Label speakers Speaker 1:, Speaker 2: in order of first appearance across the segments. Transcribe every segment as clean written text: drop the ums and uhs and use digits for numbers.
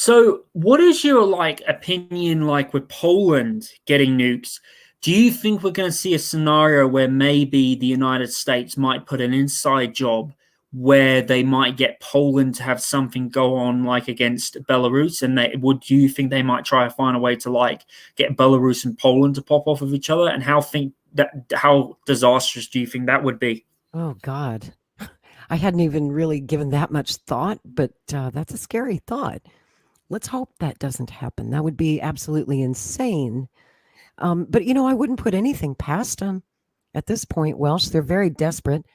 Speaker 1: So, what is your opinion with Poland getting nukes? Do you think we're going to see a scenario where maybe the United States might put an inside job where they might get Poland to have something go on against Belarus, and do you think they might try to find a way to get Belarus and Poland to pop off of each other? And how disastrous do you think that would be?
Speaker 2: Oh God, I hadn't even really given that much thought, but that's a scary thought. Let's hope that doesn't happen. That would be absolutely insane. But I wouldn't put anything past them at this point, Welsh. They're very desperate.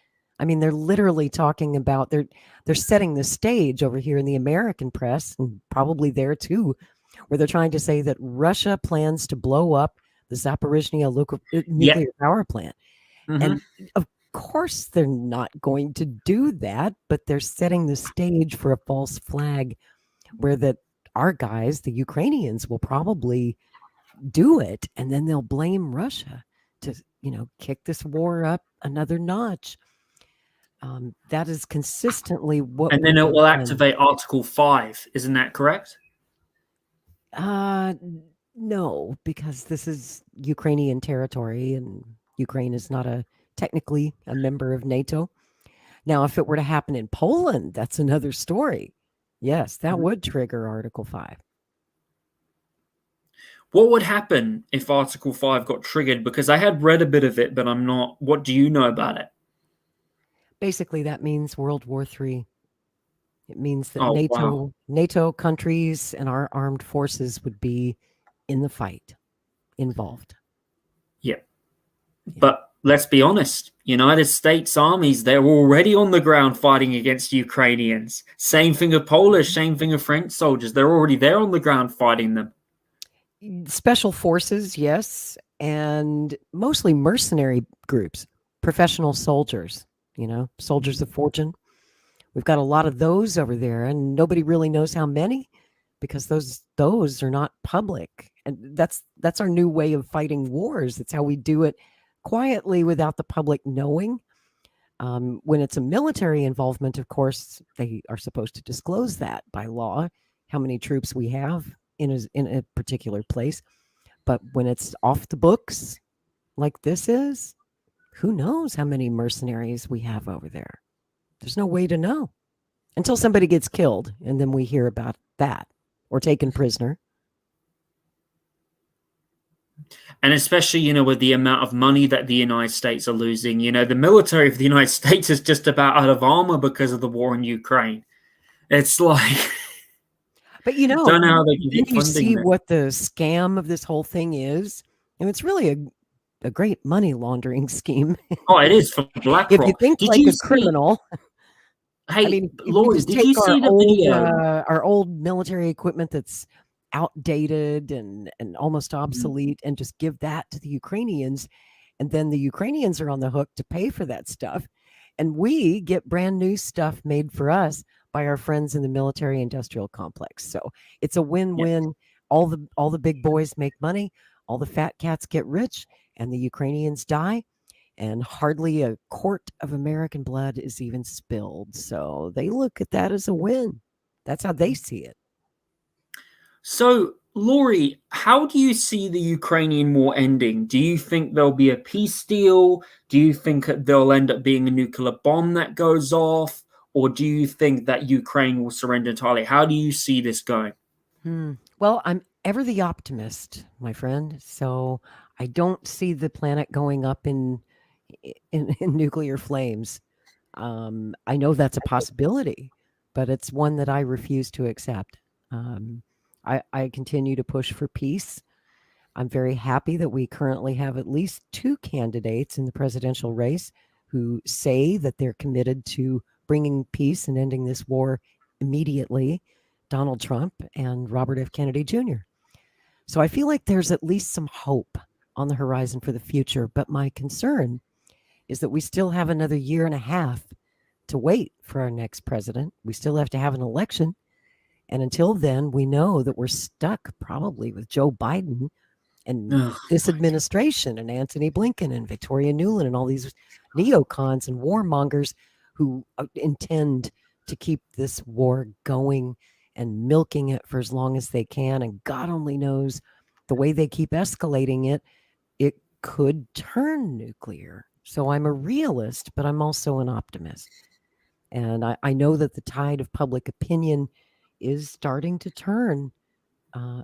Speaker 2: I mean, they're literally talking about they're setting the stage over here in the American press, and probably there too, where they're trying to say that Russia plans to blow up the Zaporizhzhia nuclear power plant.
Speaker 1: Mm-hmm.
Speaker 2: And of course they're not going to do that, but they're setting the stage for a false flag where our guys, the Ukrainians, will probably do it, and then they'll blame Russia to, kick this war up another notch. That is consistently what.
Speaker 1: And then it will activate Article 5. Isn't that correct?
Speaker 2: No, because this is Ukrainian territory, and Ukraine is not technically a member of NATO. Now, if it were to happen in Poland, that's another story. Yes, that would trigger Article 5.
Speaker 1: What would happen if Article 5 got triggered? Because I had read a bit of it, but I'm not. What do you know about it?
Speaker 2: Basically, that means World War III. It means that NATO countries and our armed forces would be in the fight, involved.
Speaker 1: Yeah. But let's be honest. United States armies, they're already on the ground fighting against Ukrainians. Same thing of Polish, same thing of French soldiers. They're already there on the ground fighting them.
Speaker 2: Special forces, yes, and mostly mercenary groups, professional soldiers, soldiers of fortune. We've got a lot of those over there, and nobody really knows how many, because those are not public. And that's our new way of fighting wars. It's how we do it quietly without the public knowing. When it's a military involvement, of course, they are supposed to disclose that by law, how many troops we have in a particular place. But when it's off the books, like this is, who knows how many mercenaries we have over there? There's no way to know until somebody gets killed, and then we hear about that, or taken prisoner.
Speaker 1: And especially, with the amount of money that the United States are losing, the military of the United States is just about out of armor because of the war in Ukraine. It's like...
Speaker 2: But don't know how they can get funding. You see what the scam of this whole thing is, and it's really a great money laundering scheme.
Speaker 1: Oh, it is for BlackRock.
Speaker 2: If you think like a criminal,
Speaker 1: hey, Lori, did you see the video?
Speaker 2: Our old military equipment that's outdated and almost obsolete, and just give that to the Ukrainians, and then the Ukrainians are on the hook to pay for that stuff, and we get brand new stuff made for us by our friends in the military industrial complex. So it's a win-win. Yes. All the big boys make money, all the fat cats get rich, and the Ukrainians die, and hardly a quart of American blood is even spilled. So they look at that as a win. That's how they see it.
Speaker 1: So, Lori, how do you see the Ukrainian war ending? Do you think there'll be a peace deal? Do you think there'll end up being a nuclear bomb that goes off? Or do you think that Ukraine will surrender entirely? How do you see this going?
Speaker 2: Well, I'm ever the optimist, my friend. So I don't see the planet going up in nuclear flames. I know that's a possibility, but it's one that I refuse to accept. I continue to push for peace. I'm very happy that we currently have at least 2 candidates in the presidential race who say that they're committed to bringing peace and ending this war immediately, Donald Trump and Robert F. Kennedy Jr. So I feel like there's at least some hope on the horizon for the future. But my concern is that we still have another year and a half to wait for our next president. We still have to have an election. And until then, we know that we're stuck probably with Joe Biden and this administration and Antony Blinken and Victoria Nuland and all these neocons and warmongers who intend to keep this war going and milking it for as long as they can. And God only knows the way they keep escalating it, it could turn nuclear. So I'm a realist, but I'm also an optimist. And I know that the tide of public opinion is starting to turn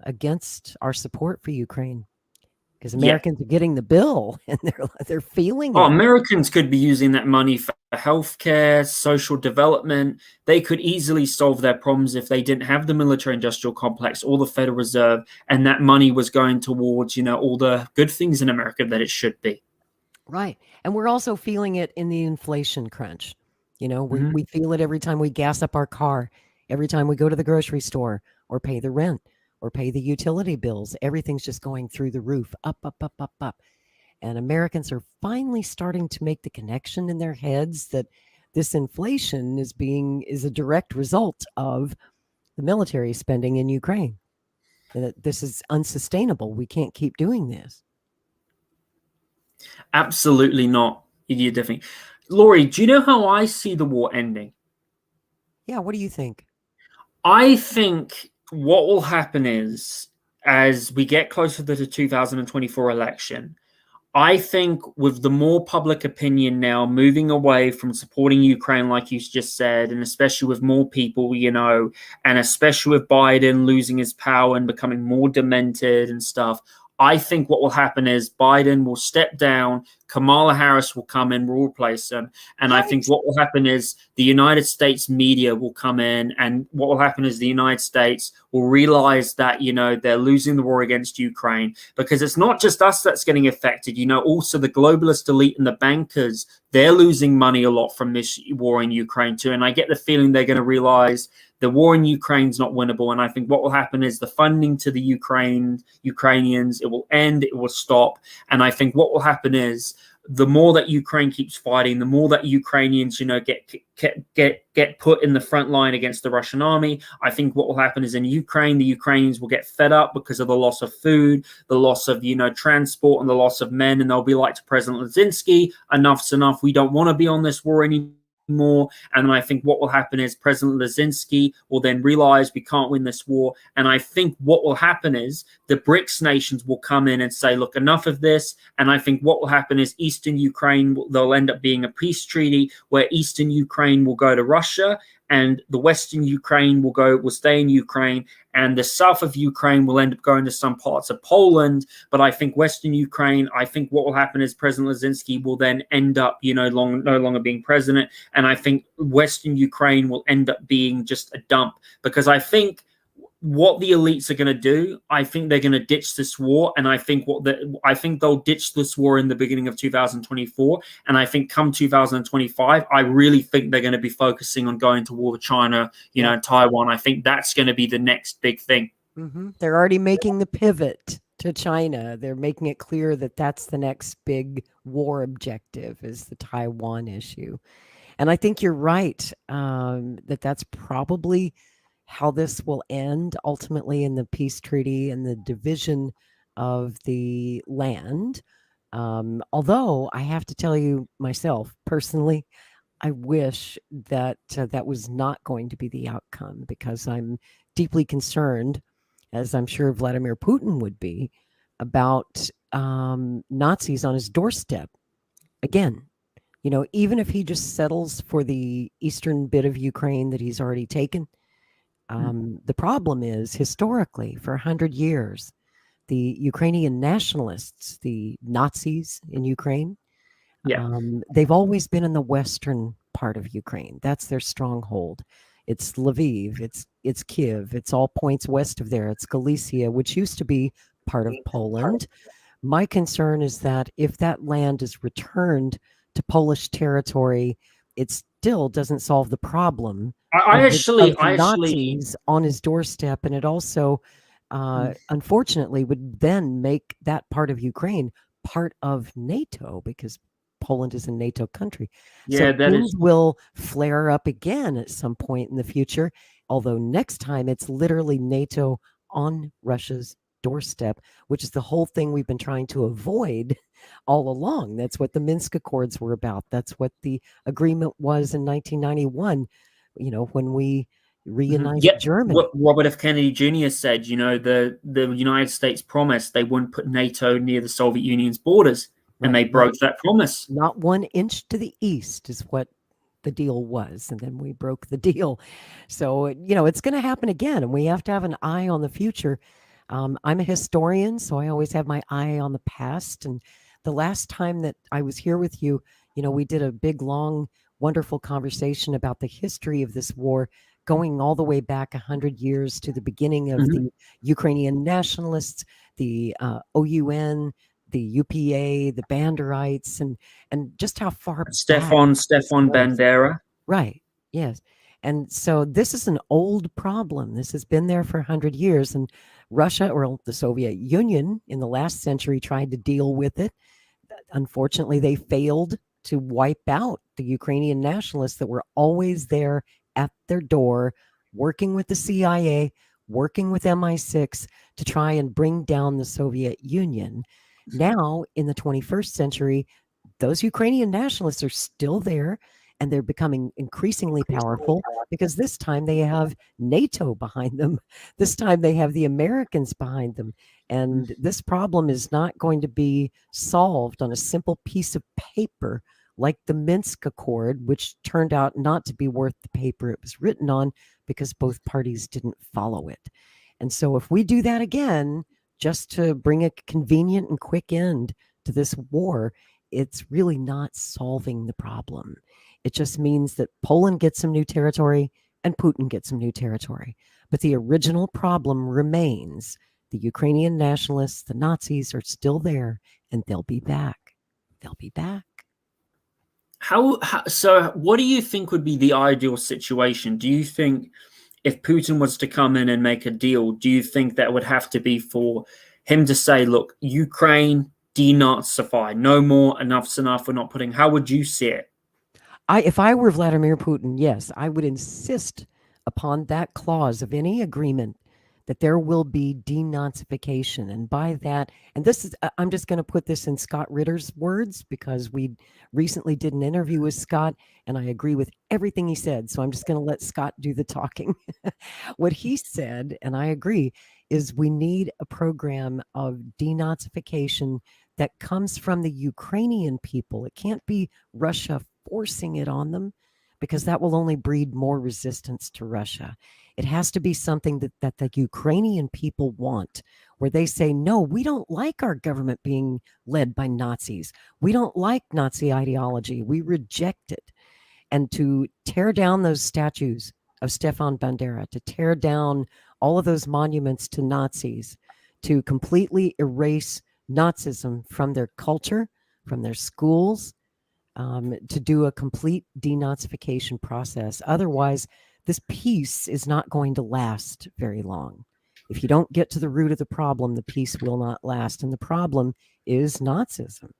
Speaker 2: against our support for Ukraine, because
Speaker 1: Yeah.
Speaker 2: Americans are getting the bill and they're feeling
Speaker 1: Oh,
Speaker 2: it.
Speaker 1: Americans could be using that money for healthcare, social development. They could easily solve their problems if they didn't have the military industrial complex or the Federal Reserve, and that money was going towards, all the good things in America that it should be.
Speaker 2: Right. And we're also feeling it in the inflation crunch.
Speaker 1: Mhm.
Speaker 2: We feel it every time we gas up our car, every time we go to the grocery store or pay the rent or pay the utility bills. Everything's just going through the roof, up, up, up, up, up. And Americans are finally starting to make the connection in their heads that this inflation is a direct result of the military spending in Ukraine. And that this is unsustainable. We can't keep doing this.
Speaker 1: Absolutely not. You definitely. Laurie, do you know how I see the war ending?
Speaker 2: Yeah, what do you think?
Speaker 1: I think what will happen is, as we get closer to the 2024 election, I think with the more public opinion now moving away from supporting Ukraine, like you just said, and especially with more people, and especially with Biden losing his power and becoming more demented and stuff, I think what will happen is Biden will step down, Kamala Harris will come in, will replace him. And I think
Speaker 2: Right.
Speaker 1: what will happen is the United States media will come in, and what will happen is the United States will realize that, they're losing the war against Ukraine, because it's not just us that's getting affected. Also the globalist elite and the bankers, they're losing money a lot from this war in Ukraine too. And I get the feeling they're going to realize the war in Ukraine's not winnable. And I think what will happen is the funding to the Ukrainians, it will end, it will stop. And I think what will happen is the more that Ukraine keeps fighting, the more that Ukrainians, get put in the front line against the Russian army. I think what will happen is in Ukraine, the Ukrainians will get fed up because of the loss of food, the loss of, transport, and the loss of men. And they'll be like to President Zelensky, enough's enough. We don't want to be on this war anymore. And I think what will happen is President Zelensky will then realize we can't win this war. And I think what will happen is the BRICS nations will come in and say, look, enough of this. And I think what will happen is Eastern Ukraine, there'll end up being a peace treaty where Eastern Ukraine will go to Russia and the Western Ukraine will stay in Ukraine, and the south of Ukraine will end up going to some parts of Poland. But I think Western Ukraine, I think what will happen is President Zelensky will then end up, no longer being president. And I think Western Ukraine will end up being just a dump, because I think what the elites are going to do, I think they're going to ditch this war, and I think they'll ditch this war in the beginning of 2024, and I think come 2025, I really think they're going to be focusing on going to war with China, Taiwan. I think that's going to be the next big thing.
Speaker 2: Mm-hmm. They're already making the pivot to China. They're making it clear that that's the next big war objective, is the Taiwan issue. And I think you're right, that that's probably how this will end ultimately, in the peace treaty and the division of the land. Although I have to tell you myself personally, I wish that that was not going to be the outcome, because I'm deeply concerned, as I'm sure Vladimir Putin would be, about Nazis on his doorstep. Again, even if he just settles for the eastern bit of Ukraine that he's already taken, the problem is, historically, for 100 years, the Ukrainian nationalists, the Nazis in Ukraine, they've always been in the western part of Ukraine. That's their stronghold. It's Lviv, it's Kiev, it's all points west of there. It's Galicia, which used to be part of Poland. My concern is that if that land is returned to Polish territory, it still doesn't solve the problem of the Nazis on his doorstep. And it also, unfortunately, would then make that part of Ukraine part of NATO, because Poland is a NATO country. So things will flare up again at some point in the future, although next time it's literally NATO on Russia's doorstep, which is the whole thing we've been trying to avoid all along. That's what the Minsk Accords were about. That's what the agreement was in 1991, when we reunite
Speaker 1: Yep.
Speaker 2: Germany.
Speaker 1: What Robert F. Kennedy Jr. said, the United States promised they wouldn't put NATO near the Soviet Union's borders, and
Speaker 2: Right,
Speaker 1: they broke that promise.
Speaker 2: not 1 inch to the east is what the deal was, and then we broke the deal. So it's going to happen again, and we have to have an eye on the future. I'm a historian, so I always have my eye on the past. And the last time that I was here with you, we did a big, long, wonderful conversation about the history of this war, going all the way back 100 years to the beginning of the Ukrainian nationalists, the OUN, the UPA, the Banderites, and just how far back
Speaker 1: Stefan Bandera.
Speaker 2: Right. Yes. And so this is an old problem. This has been there for 100 years. And Russia, or the Soviet Union in the last century, tried to deal with it. Unfortunately, they failed to wipe out the Ukrainian nationalists that were always there at their door, working with the CIA, working with MI6 to try and bring down the Soviet Union. Now, in the 21st century, those Ukrainian nationalists are still there, and they're becoming increasingly powerful because this time they have NATO behind them. This time they have the Americans behind them. And this problem is not going to be solved on a simple piece of paper like the Minsk Accord, which turned out not to be worth the paper it was written on because both parties didn't follow it. And so if we do that again, just to bring a convenient and quick end to this war, it's really not solving the problem. It just means that Poland gets some new territory and Putin gets some new territory. But the original problem remains. The Ukrainian nationalists, the Nazis, are still there, and they'll be back. They'll be back.
Speaker 1: So what do you think would be the ideal situation? Do you think if Putin was to come in and make a deal, do you think that would have to be for him to say, look, Ukraine, denazify, no more, enough's enough, we're not putting, how would you see it?
Speaker 2: If I were Vladimir Putin, yes, I would insist upon that clause of any agreement that there will be denazification. And by that, and this is, I'm just going to put this in Scott Ritter's words because we recently did an interview with Scott and I agree with everything he said. So I'm just going to let Scott do the talking. What he said, and I agree, is we need a program of denazification that comes from the Ukrainian people. It can't be Russia forcing it on them because that will only breed more resistance to Russia. It has to be something that the Ukrainian people want, where they say, no, we don't like our government being led by Nazis. We don't like Nazi ideology. We reject it. And to tear down those statues of Stefan Bandera, to tear down all of those monuments to Nazis, to completely erase Nazism from their culture, from their schools, to do a complete denazification process. Otherwise, this peace is not going to last very long. If you don't get to the root of the problem, the peace will not last. And the problem is Nazism.